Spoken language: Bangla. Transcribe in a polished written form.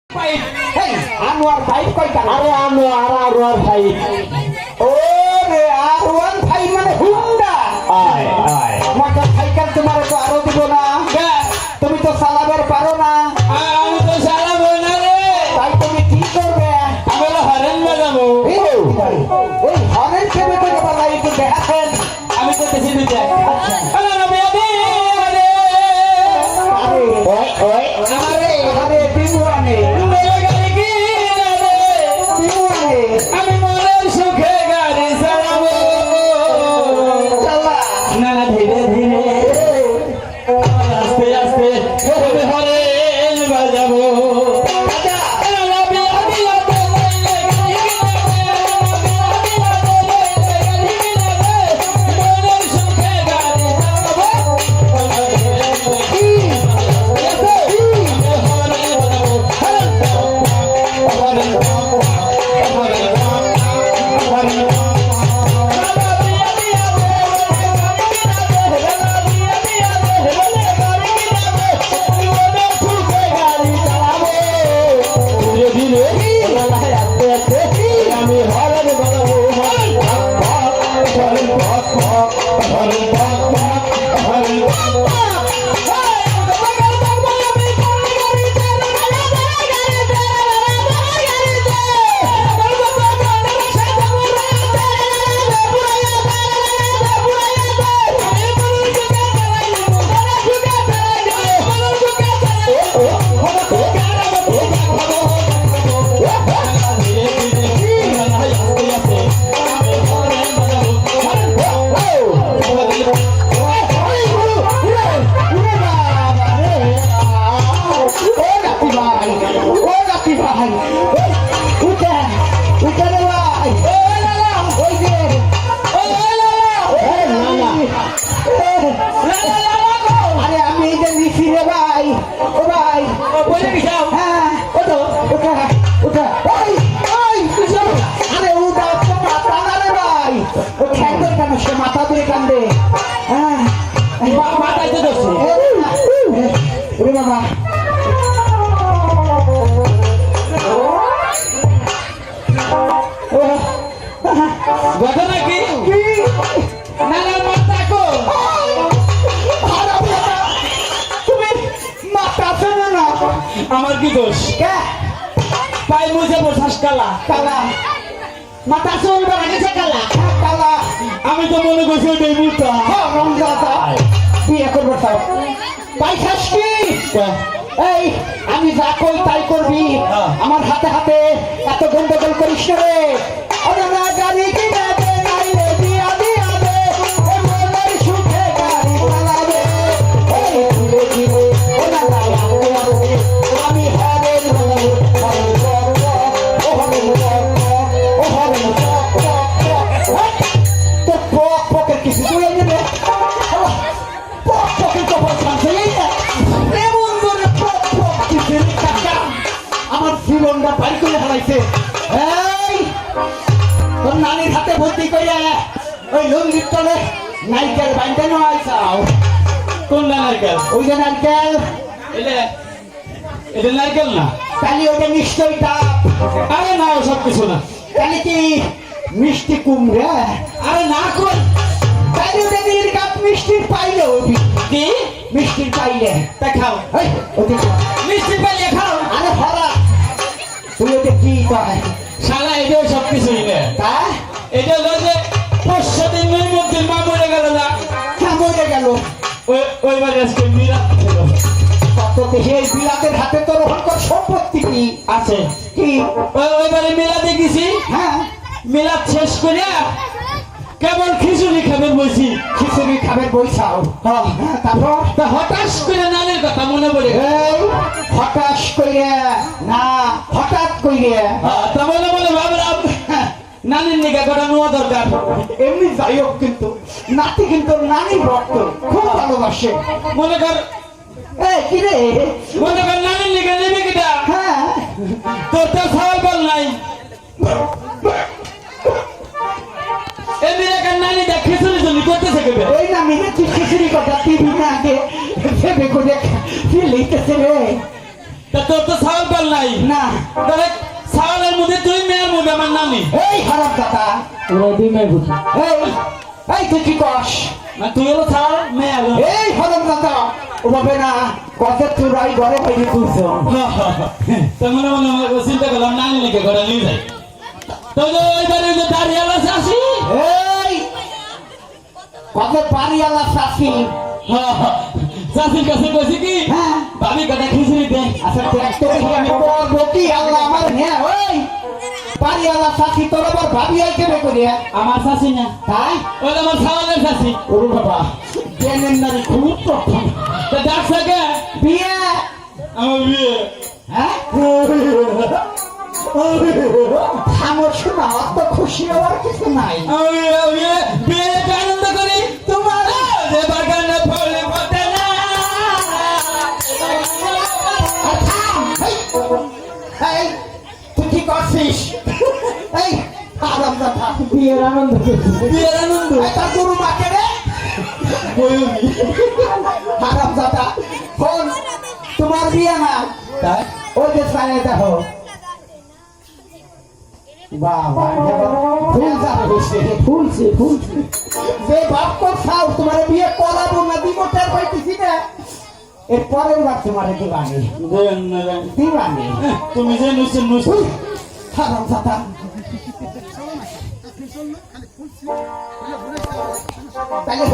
আনোয়ার ফাইভ কয়টা? আরে আনোয়ার ফাইভ। ও রে আর ফাইভ মানে হুন্ডা। মোটর সাইকেল তোমার তো আরো দিব না, তুমি তো চালাবার পারো না। আমি তো চালাবো না রে। তাই তুমি কি করবে? আমি হলো হরেন বাজাবো। এই হরেন কেমন করে বাজাই একটু দেখাচ্ছেন? আমি করতেছি দুইটা। আরে বিমুয়ানে আমি মনের সুখে গাড়ি চালাবো। না না ধীরে ধীরে আস্তে আস্তে আমি হরেন বাজাবো। মাথা ধরে কান্দে মাথায় তো ধরছে। বাবা ঘটনা কি? না না মাথা কো তুমি মাথা শোনো না। আমার কি দোষ? পাই মুছে বসাস কালা কালা মাথা শুনবে গেছে কালা কালা। আমি তো মনে করছি ওই মুটা রমজাতা বিয়ে করবো তাও পাইছাস কি? এই আমি যা কই তাই করবি। আমার হাতে হাতে এত গন্ডগোল করিস না রে। ওরে না গাড়ি কিনে দে নাইলে দিয়া দিয়া দে মনের সুখে গাড়ি চালাবে। এই ধীরে ধীরে ও না আমি হরেন তো পক পকের কিছু তুলে নেবে। পক পকের কপাল খাচ্ছে এমন করে পক পক কিছু টাকা আমার জীবনটা বাড়ি করে হারাইছে। এই তোর নানির হাতে ভর্তি করে ওই লঙ্গির তলে নাইকেল বাইন্দে নয় চাও। কোন নারকেল? ওই যে নারকেল এটা নারকেল না। তাহলে ওটা নিশ্চয়ই ডাব। আরে না সব কিছু না। তাহলে কি মিষ্টি কুমড়া? আরে না কই তাহলে ওটা দিয়ে কাপ মিষ্টির পাইলে কি মিষ্টির পাইলে তা খাও। এই ওটা মিষ্টি পাইলে খাও। আরে ভরা তুই ওটা কি কয় শালা এটাও সব কিছুই না। তা এটা হলো যে 5 দিন নৈমুদ্দিন মা মরে গেল না। মরে গেল ওই বাড়ি আজকে মিরাত ছিল। কত সেই বিলাতের হাতে তোর ওখানকার সম্পত্তি কি আছে কি? ওই বাড়ি মিলাতে গেছি। হ্যাঁ মিলাদ শেষ করিয়া কেবল খিচুড়ি খাবেন বলছি। খিচুড়ি খাবে বইছাও। তারপর তা হঠাৎ করে নানির কথা মনে পড়ে গেল। এই হঠাৎ কইরে না হঠাৎ কইরে তা মনে মনে ভাবলাম নানির নিকা কটা নেওয়া দরকার। এমনি যাই হোক কিন্তু নাতি কিন্তু নানি ভক্ত খুব ভালোবাসে। মনে কর এই কি রে নানির নিকা নেবে কিটা? হ্যাঁ তোর তো সওয়াল বল নাই। এমনি একটা নানি দেখ খিচুড়ি জন্য করতেছে কেবে। ওই না মিলে তুই খিচুড়ি কথা টিভি না আগে ভেবে করে ফির লিখতেছে রে। তা তোর তো ছাগল পাল নাই না তাহলে ছাগলের মধ্যে তুই মেয়ের মধ্যে আমার নানি এই হারাম দাদা ওরা দুই মেয়ে বুঝি এই এই তুই কি কস না তুই হলো ছাগল মেয়ে হলো এই হারাম দাদা ওভাবে না কত চুরাই ঘরে বাইরে তুলছ তো মনে মনে চিন্তা করলাম নানি নাকি ঘরে নিয়ে যাই তো ওইবারে যে দাঁড়িয়ে আসি এই কত পারি আল্লাহ শাসি চাষির কাছে কইছি কি হ্যাঁ ভাবি কথা খিচুড়ি দে আচ্ছা তোর আমি বলবো কি আল্লাহ আমার হ্যাঁ ওই পারি আল্লাহ শাসি তোর আবার ভাবি আইকে বে করিয়া আমার চাষি না তাই ওই আমার ছাগলের চাষি ওরে বাবা জেনেন নারী খুব প্রথম তা ডাকছে কে বিয়ে আমার বিয়ে হ্যাঁ আমার শোনা অত খুশি হওয়ার কিছু নাই আমি বিয়ে আনন্দ করি তোমার যে বাগানে ফলে ফোটে না এই তুই কি করছিস এই আরাম দাদা বিয়ের আনন্দ বিয়ের আনন্দ তার গরু মাকে রে আরাম দাদা ফোন তোমার বিয়ে না তাই ওই যে সাইনে দেখো বাবা ফুল যাচ্ছে ফুলছে ফুলছে যে বাপ কর খাও তোমার বিয়ে করাবো না দিব তার পাইতেছি না এর পরের বার তোমার দিবানি দিবানি তুমি যে নুসে নুস হারাম দাদা তাহলে